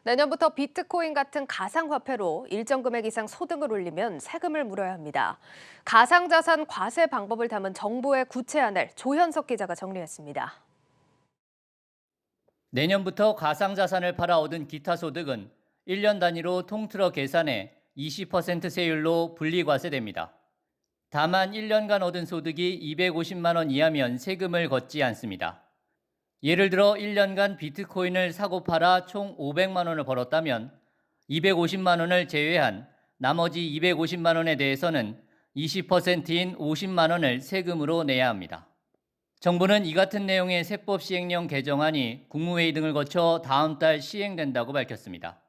내년부터 비트코인 같은 가상화폐로 일정 금액 이상 소득을 올리면 세금을 물어야 합니다. 가상자산 과세 방법을 담은 정부의 구체안을 조현석 기자가 정리했습니다. 내년부터 가상자산을 팔아 얻은 기타 소득은 1년 단위로 통틀어 계산해 20% 세율로 분리과세됩니다. 다만 1년간 얻은 소득이 250만 원 이하면 세금을 걷지 않습니다. 예를 들어 1년간 비트코인을 사고 팔아 총 500만 원을 벌었다면 250만 원을 제외한 나머지 250만 원에 대해서는 20%인 50만 원을 세금으로 내야 합니다. 정부는 이 같은 내용의 세법 시행령 개정안이 국무회의 등을 거쳐 다음 달 시행된다고 밝혔습니다.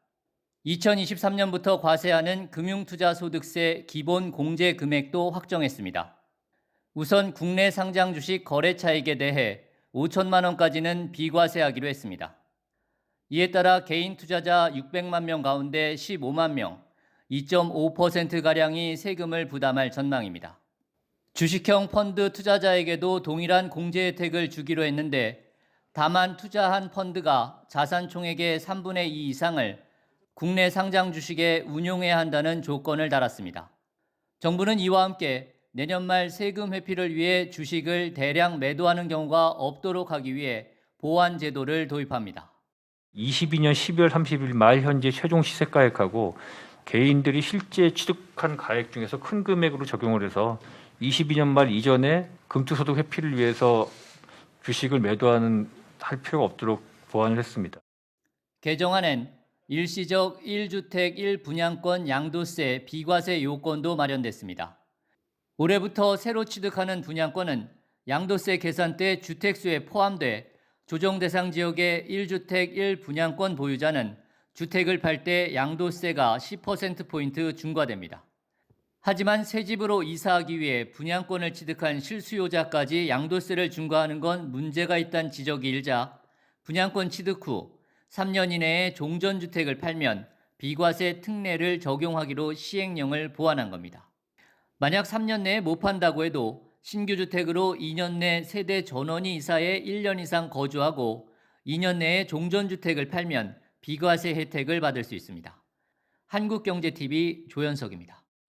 2023년부터 과세하는 금융투자소득세 기본 공제 금액도 확정했습니다. 우선 국내 상장 주식 거래 차익에 대해 5천만 원까지는 비과세하기로 했습니다. 이에 따라 개인 투자자 600만 명 가운데 15만 명, 2.5%가량이 세금을 부담할 전망입니다. 주식형 펀드 투자자에게도 동일한 공제 혜택을 주기로 했는데 다만 투자한 펀드가 자산 총액의 3분의 2 이상을 국내 상장 주식에 운용해야 한다는 조건을 달았습니다. 정부는 이와 함께 내년 말 세금 회피를 위해 주식을 대량 매도하는 경우가 없도록 하기 위해 보완 제도를 도입합니다. 22년 12월 30일 말 현재 최종 시세가액하고 개인들이 실제 취득한 가액 중에서 큰 금액으로 적용을 해서 22년 말 이전에 금투소득 회피를 위해서 주식을 할 필요가 없도록 보완을 했습니다. 개정안엔 일시적 1주택 1분양권 양도세 비과세 요건도 마련됐습니다. 올해부터 새로 취득하는 분양권은 양도세 계산 때 주택수에 포함돼 조정 대상 지역의 1주택 1분양권 보유자는 주택을 팔 때 양도세가 10%포인트 중과됩니다. 하지만 새 집으로 이사하기 위해 분양권을 취득한 실수요자까지 양도세를 중과하는 건 문제가 있다는 지적이 일자 분양권 취득 후 3년 이내에 종전주택을 팔면 비과세 특례를 적용하기로 시행령을 보완한 겁니다. 만약 3년 내에 못 판다고 해도 신규 주택으로 2년 내 세대 전원이 이사해 1년 이상 거주하고 2년 내에 종전주택을 팔면 비과세 혜택을 받을 수 있습니다. 한국경제TV 조현석입니다.